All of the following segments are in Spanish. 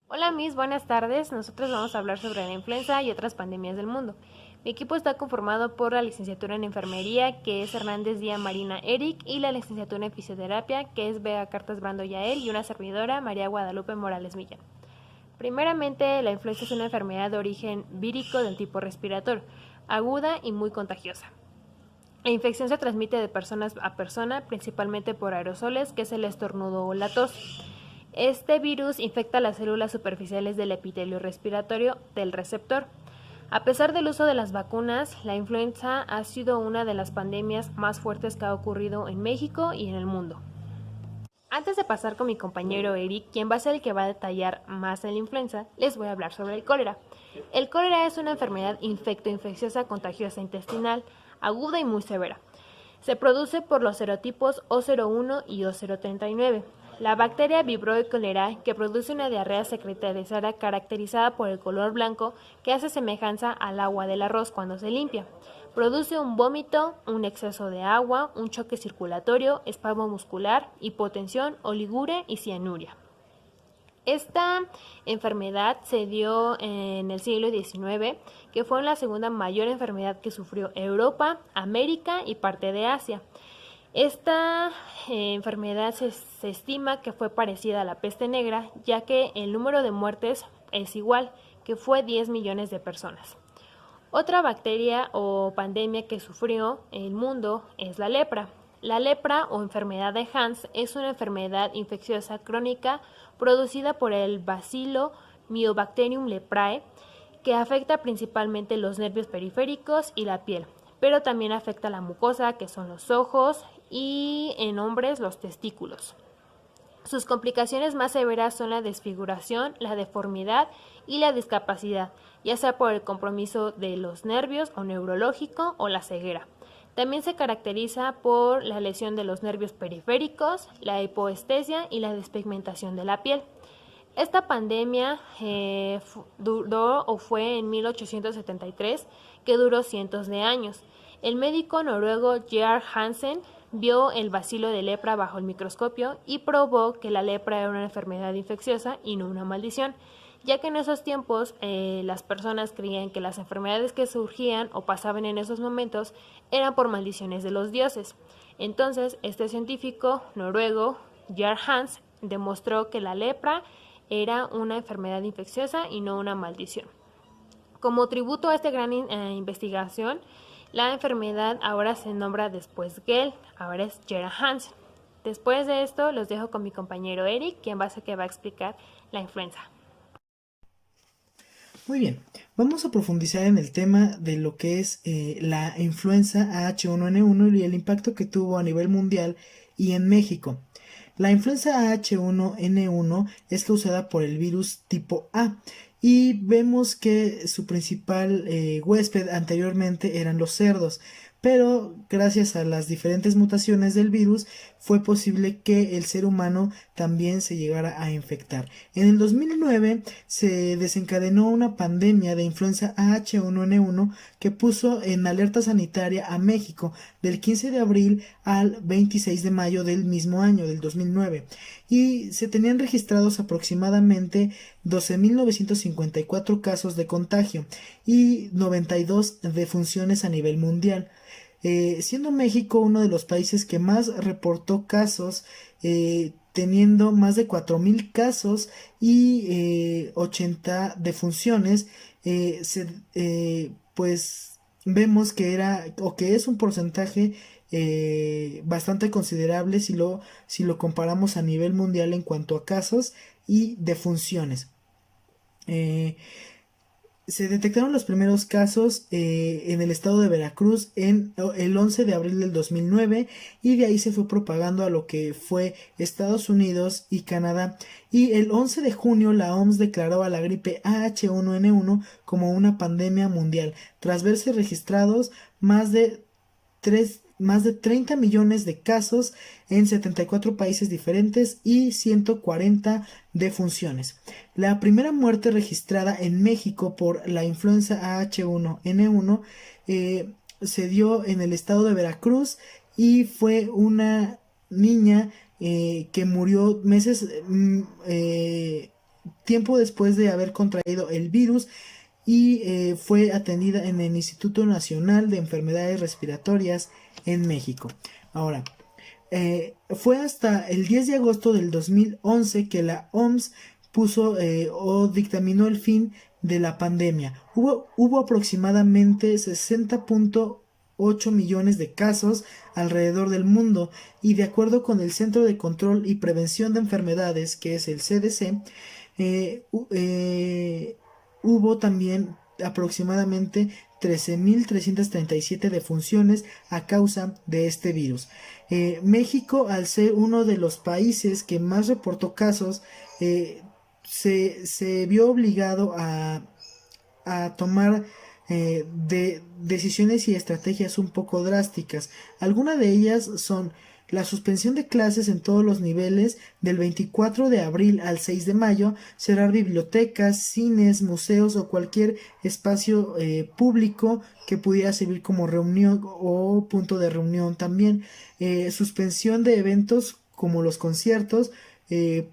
Hola Miss, buenas tardes. Nosotros vamos a hablar sobre la influenza y otras pandemias del mundo. Mi equipo está conformado por la licenciatura en enfermería, que es Hernández Díaz Marina Eric, y la licenciatura en fisioterapia, que es Bea Cartas Brando Yael, y una servidora, María Guadalupe Morales Millán. Primeramente, la influenza es una enfermedad de origen vírico del tipo respiratorio, aguda y muy contagiosa. La infección se transmite de personas a persona, principalmente por aerosoles, que es el estornudo o la tos. Este virus infecta las células superficiales del epitelio respiratorio del receptor. A pesar del uso de las vacunas, la influenza ha sido una de las pandemias más fuertes que ha ocurrido en México y en el mundo. Antes de pasar con mi compañero Eric, quien va a ser el que va a detallar más de la influenza, les voy a hablar sobre el cólera. El cólera es una enfermedad infecto-infecciosa contagiosa intestinal, aguda y muy severa. Se produce por los serotipos O01 y O039. La bacteria Vibrio cholerae, que produce una diarrea secretarizada caracterizada por el color blanco que hace semejanza al agua del arroz cuando se limpia. Produce un vómito, un exceso de agua, un choque circulatorio, espasmo muscular, hipotensión, oligure y cianuria. Esta enfermedad se dio en el siglo XIX, que fue la segunda mayor enfermedad que sufrió Europa, América y parte de Asia. Esta enfermedad se estima que fue parecida a la peste negra, ya que el número de muertes es igual, que fue 10 millones de personas. Otra bacteria o pandemia que sufrió el mundo es la lepra. La lepra o enfermedad de Hans es una enfermedad infecciosa crónica producida por el bacilo Mycobacterium leprae, que afecta principalmente los nervios periféricos y la piel, pero también afecta la mucosa, que son los ojos, y en hombres los testículos. Sus complicaciones más severas son la desfiguración, la deformidad y la discapacidad, ya sea por el compromiso de los nervios o neurológico o la ceguera. También se caracteriza por la lesión de los nervios periféricos, la hipoestesia y la despigmentación de la piel. Esta pandemia duró o fue en 1873, que duró cientos de años. El médico noruego Georg Hansen vio el bacilo de lepra bajo el microscopio y probó que la lepra era una enfermedad infecciosa y no una maldición, ya que en esos tiempos las personas creían que las enfermedades que surgían o pasaban en esos momentos eran por maldiciones de los dioses. Entonces, este científico noruego, Georg Hans, demostró que la lepra era una enfermedad infecciosa y no una maldición. Como tributo a esta gran investigación, la enfermedad ahora se nombra después Gel, ahora es Gerard Hansen. Después de esto, los dejo con mi compañero Eric, quien va a ser que va a explicar la influenza. Muy bien, vamos a profundizar en el tema de lo que es la influenza H1N1 y el impacto que tuvo a nivel mundial y en México. La influenza H1N1 es causada por el virus tipo A y vemos que su principal huésped anteriormente eran los cerdos, pero gracias a las diferentes mutaciones del virus fue posible que el ser humano también se llegara a infectar. En el 2009 se desencadenó una pandemia de influenza H1N1 que puso en alerta sanitaria a México del 15 de abril al 26 de mayo del mismo año, del 2009, y se tenían registrados aproximadamente 12.954 casos de contagio y 92 defunciones a nivel mundial. Siendo México uno de los países que más reportó casos, teniendo más de 4.000 casos y 80 defunciones, pues vemos que era o que es un porcentaje bastante considerable si lo comparamos a nivel mundial en cuanto a casos y defunciones. Eh, Se detectaron los primeros casos en el estado de Veracruz en el 11 de abril del 2009 y de ahí se fue propagando a lo que fue Estados Unidos y Canadá. Y el 11 de junio la OMS declaró a la gripe H1N1 como una pandemia mundial, tras verse registrados más de 30 millones de casos en 74 países diferentes y 140 defunciones. La primera muerte registrada en México por la influenza H1N1 se dio en el estado de Veracruz y fue una niña que murió tiempo después de haber contraído el virus y fue atendida en el Instituto Nacional de Enfermedades Respiratorias en México. Ahora, fue hasta el 10 de agosto del 2011 que la OMS puso o dictaminó el fin de la pandemia. Hubo aproximadamente 60.8 millones de casos alrededor del mundo y de acuerdo con el Centro de Control y Prevención de Enfermedades, que es el CDC, hubo también aproximadamente 13.337 defunciones a causa de este virus. México, al ser uno de los países que más reportó casos, se vio obligado a tomar decisiones y estrategias un poco drásticas. Algunas de ellas son la suspensión de clases en todos los niveles del 24 de abril al 6 de mayo, cerrar bibliotecas, cines, museos o cualquier espacio público que pudiera servir como reunión o punto de reunión también, suspensión de eventos como los conciertos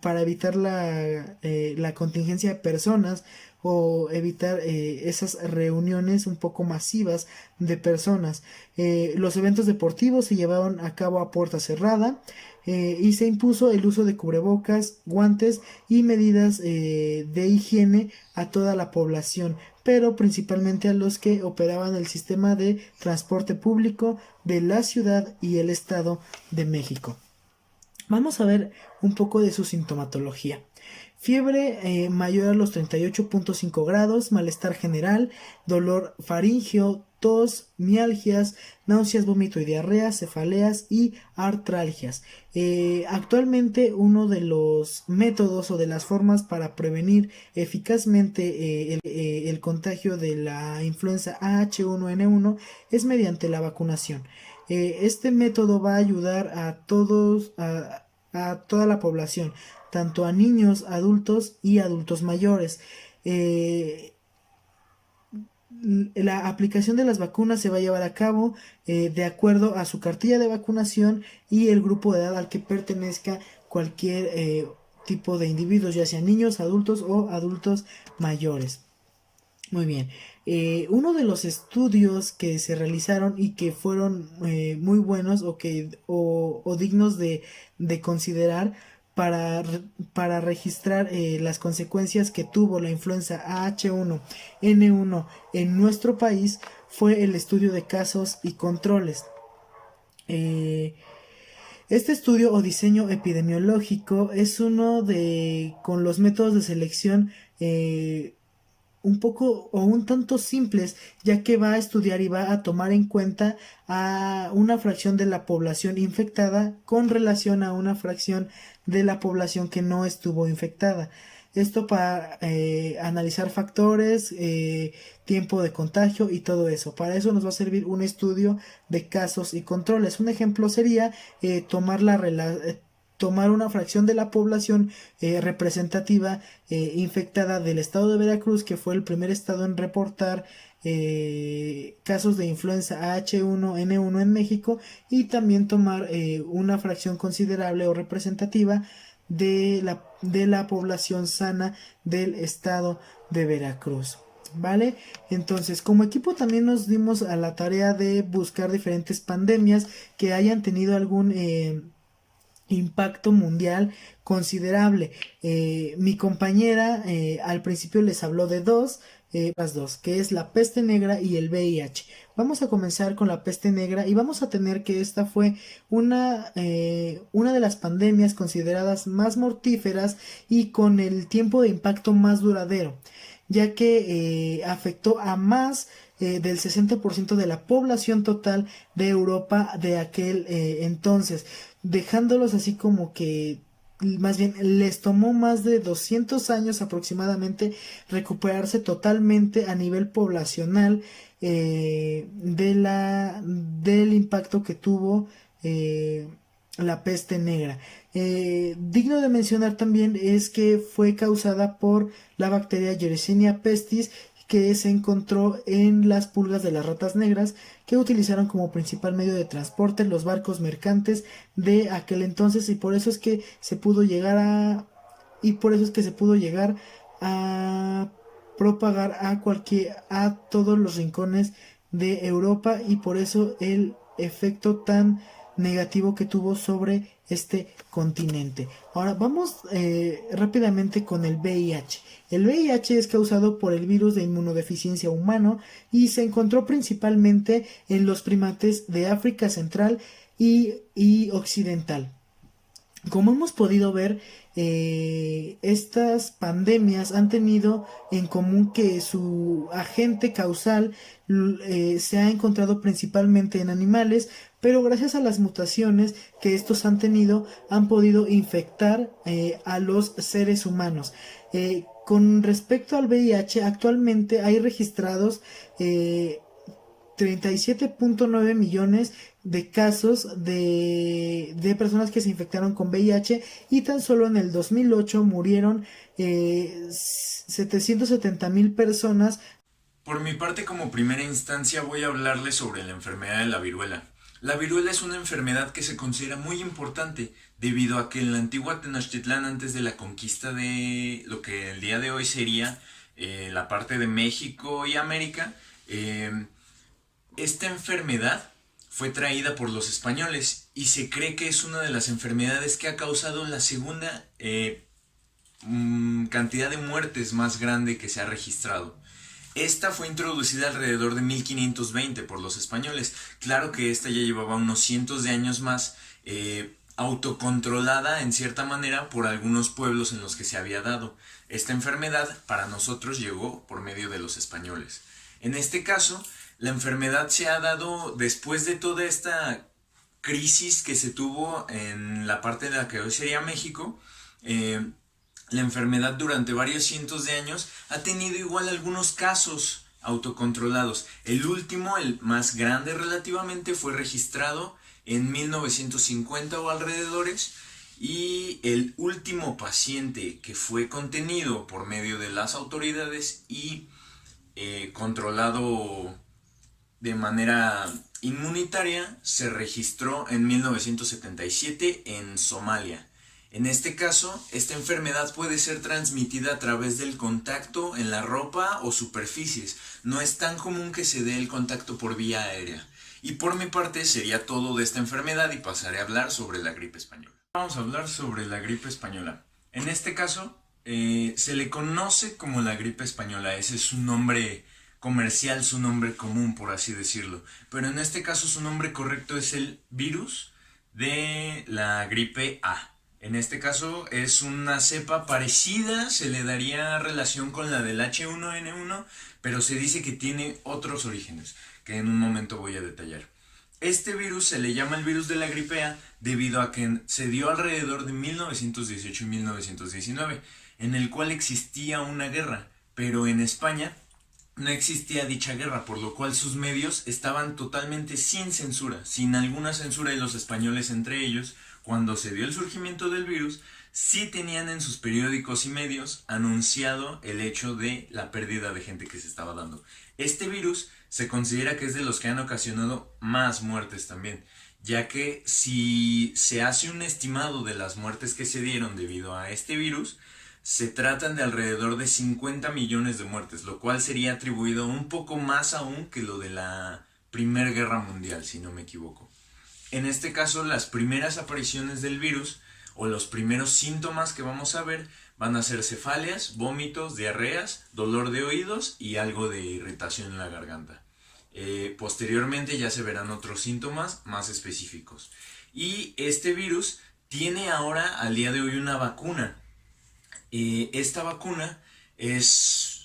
para evitar la contingencia de personas o evitar esas reuniones un poco masivas de personas. Los eventos deportivos se llevaron a cabo a puerta cerrada y se impuso el uso de cubrebocas, guantes y medidas de higiene a toda la población, pero principalmente a los que operaban el sistema de transporte público de la Ciudad y el Estado de México. Vamos a ver un poco de su sintomatología. Fiebre mayor a los 38.5 grados, malestar general, dolor faríngeo, tos, mialgias, náuseas, vómito y diarrea, cefaleas y artralgias. Actualmente uno de los métodos o de las formas para prevenir eficazmente el contagio de la influenza H1N1 es mediante la vacunación. Este método va a ayudar a toda la población, tanto a niños, adultos y adultos mayores. La aplicación de las vacunas se va a llevar a cabo de acuerdo a su cartilla de vacunación y el grupo de edad al que pertenezca cualquier tipo de individuos, ya sean niños, adultos o adultos mayores. Muy bien. Uno de los estudios que se realizaron y que fueron muy buenos o dignos de considerar para registrar las consecuencias que tuvo la influenza H1N1 en nuestro país fue el estudio de casos y controles. Este estudio o diseño epidemiológico es con los métodos de selección un poco o un tanto simples, ya que va a estudiar y va a tomar en cuenta a una fracción de la población infectada con relación a una fracción de la población que no estuvo infectada. Esto para analizar factores, tiempo de contagio y todo eso. Para eso nos va a servir un estudio de casos y controles. Un ejemplo sería tomar una fracción de la población representativa infectada del estado de Veracruz, que fue el primer estado en reportar casos de influenza H1N1 en México, y también tomar una fracción considerable o representativa de la población sana del estado de Veracruz. ¿Vale? Entonces, como equipo también nos dimos a la tarea de buscar diferentes pandemias que hayan tenido algún impacto mundial considerable. Mi compañera al principio les habló de las dos, que es la peste negra y el VIH. Vamos a comenzar con la peste negra y vamos a tener que esta fue una de las pandemias consideradas más mortíferas y con el tiempo de impacto más duradero, ya que afectó a más del 60% de la población total de Europa de aquel entonces, dejándolos así como que más bien les tomó más de 200 años aproximadamente recuperarse totalmente a nivel poblacional del impacto que tuvo la peste negra. Digno de mencionar también es que fue causada por la bacteria Yersinia pestis, que se encontró en las pulgas de las ratas negras, que utilizaron como principal medio de transporte los barcos mercantes de aquel entonces, y por eso es que se pudo llegar a propagar a todos los rincones de Europa, y por eso el efecto tan negativo que tuvo sobre este continente. Ahora vamos rápidamente con el VIH. El VIH es causado por el virus de inmunodeficiencia humano y se encontró principalmente en los primates de África Central y Occidental. Como hemos podido ver, estas pandemias han tenido en común que su agente causal se ha encontrado principalmente en animales, pero gracias a las mutaciones que estos han tenido, han podido infectar a los seres humanos. Con respecto al VIH, actualmente hay registrados 37.9 millones de casos de personas que se infectaron con VIH, y tan solo en el 2008 murieron 770,000 personas. Por mi parte, como primera instancia, voy a hablarles sobre la enfermedad de la viruela. La viruela es una enfermedad que se considera muy importante debido a que en la antigua Tenochtitlán, antes de la conquista de lo que el día de hoy sería la parte de México y América, esta enfermedad fue traída por los españoles y se cree que es una de las enfermedades que ha causado la segunda cantidad de muertes más grande que se ha registrado. Esta fue introducida alrededor de 1520 por los españoles. Claro que esta ya llevaba unos cientos de años más, autocontrolada en cierta manera por algunos pueblos en los que se había dado. Esta enfermedad para nosotros llegó por medio de los españoles. En este caso, la enfermedad se ha dado después de toda esta crisis que se tuvo en la parte de la que hoy sería México. La enfermedad durante varios cientos de años ha tenido igual algunos casos autocontrolados. El último, el más grande relativamente, fue registrado en 1950 o alrededores, y el último paciente que fue contenido por medio de las autoridades y controlado de manera inmunitaria se registró en 1977 en Somalia. En este caso, esta enfermedad puede ser transmitida a través del contacto en la ropa o superficies. No es tan común que se dé el contacto por vía aérea. Y por mi parte sería todo de esta enfermedad y pasaré a hablar sobre la gripe española. Vamos a hablar sobre la gripe española. En este caso, se le conoce como la gripe española. Ese es su nombre comercial, su nombre común, por así decirlo. Pero en este caso su nombre correcto es el virus de la gripe A. En este caso es una cepa parecida, se le daría relación con la del H1N1, pero se dice que tiene otros orígenes, que en un momento voy a detallar. Este virus se le llama el virus de la gripe A debido a que se dio alrededor de 1918 y 1919, en el cual existía una guerra, pero en España no existía dicha guerra, por lo cual sus medios estaban totalmente sin censura, sin alguna censura, y los españoles entre ellos, cuando se dio el surgimiento del virus, sí tenían en sus periódicos y medios anunciado el hecho de la pérdida de gente que se estaba dando. Este virus se considera que es de los que han ocasionado más muertes también, ya que si se hace un estimado de las muertes que se dieron debido a este virus, se tratan de alrededor de 50 millones de muertes, lo cual sería atribuido un poco más aún que lo de la Primera Guerra Mundial, si no me equivoco. En este caso, las primeras apariciones del virus o los primeros síntomas que vamos a ver van a ser cefaleas, vómitos, diarreas, dolor de oídos y algo de irritación en la garganta. Posteriormente ya se verán otros síntomas más específicos. Y este virus tiene ahora al día de hoy una vacuna. Esta vacuna es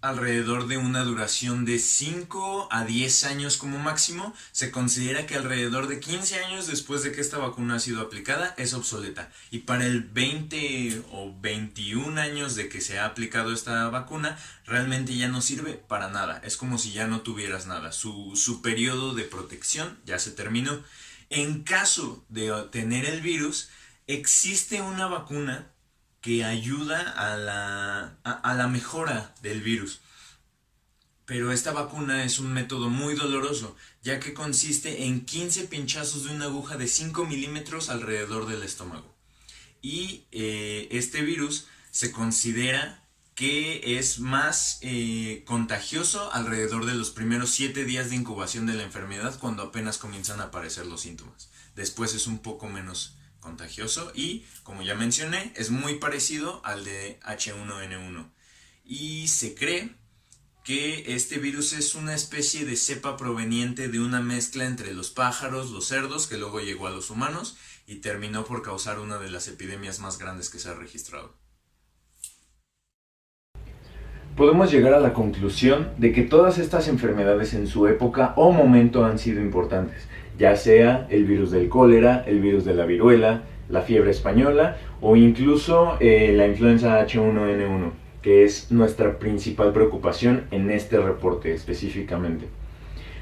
alrededor de una duración de 5 a 10 años como máximo. Se considera que alrededor de 15 años después de que esta vacuna ha sido aplicada es obsoleta. Y para el 20 o 21 años de que se ha aplicado esta vacuna, realmente ya no sirve para nada. Es como si ya no tuvieras nada. Su periodo de protección ya se terminó. En caso de tener el virus, existe una vacuna que ayuda a la mejora del virus. Pero esta vacuna es un método muy doloroso, ya que consiste en 15 pinchazos de una aguja de 5 milímetros alrededor del estómago. Y este virus se considera que es más contagioso alrededor de los primeros 7 días de incubación de la enfermedad, cuando apenas comienzan a aparecer los síntomas. Después es un poco menos contagioso y, como ya mencioné, es muy parecido al de H1N1. Y se cree que este virus es una especie de cepa proveniente de una mezcla entre los pájaros, los cerdos, que luego llegó a los humanos y terminó por causar una de las epidemias más grandes que se ha registrado. Podemos llegar a la conclusión de que todas estas enfermedades en su época o momento han sido importantes, ya sea el virus del cólera, el virus de la viruela, la fiebre española o incluso la influenza H1N1, que es nuestra principal preocupación en este reporte específicamente.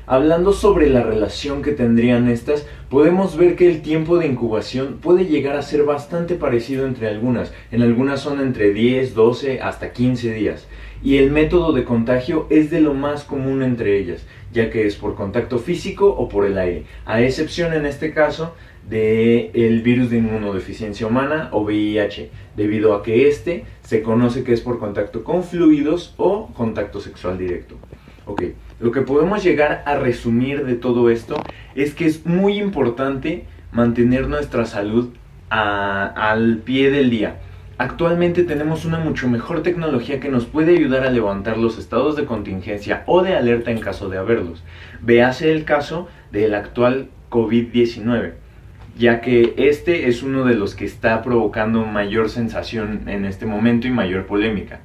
Hablando sobre la relación que tendrían estas, podemos ver que el tiempo de incubación puede llegar a ser bastante parecido entre algunas. En algunas son entre 10, 12 hasta 15 días. Y el método de contagio es de lo más común entre ellas, ya que es por contacto físico o por el aire, a excepción en este caso del virus de inmunodeficiencia humana o VIH, debido a que este se conoce que es por contacto con fluidos o contacto sexual directo. Ok, lo que podemos llegar a resumir de todo esto es que es muy importante mantener nuestra salud al pie del día. Actualmente tenemos una mucho mejor tecnología que nos puede ayudar a levantar los estados de contingencia o de alerta en caso de haberlos. Véase el caso del actual COVID-19, ya que este es uno de los que está provocando mayor sensación en este momento y mayor polémica.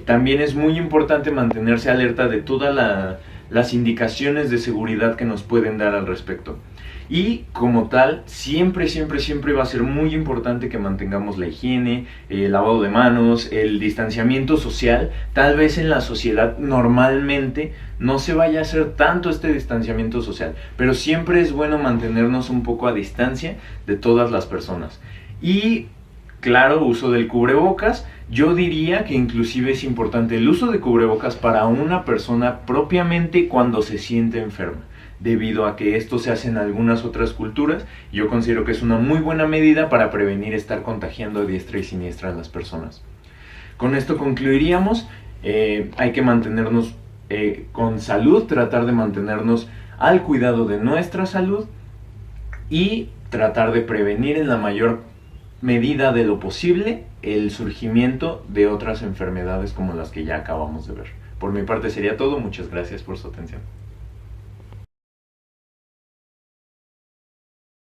También es muy importante mantenerse alerta de todas las indicaciones de seguridad que nos pueden dar al respecto. Y como tal, siempre va a ser muy importante que mantengamos la higiene, el lavado de manos, el distanciamiento social. Tal vez en la sociedad normalmente no se vaya a hacer tanto este distanciamiento social, pero siempre es bueno mantenernos un poco a distancia de todas las personas. Y claro, uso del cubrebocas. Yo diría que inclusive es importante el uso de cubrebocas para una persona propiamente cuando se siente enferma, debido a que esto se hace en algunas otras culturas. Yo considero que es una muy buena medida para prevenir estar contagiando a diestra y siniestra a las personas. Con esto concluiríamos. Hay que mantenernos con salud, tratar de mantenernos al cuidado de nuestra salud y tratar de prevenir en la mayor medida de lo posible el surgimiento de otras enfermedades como las que ya acabamos de ver. Por mi parte sería todo. Muchas gracias por su atención.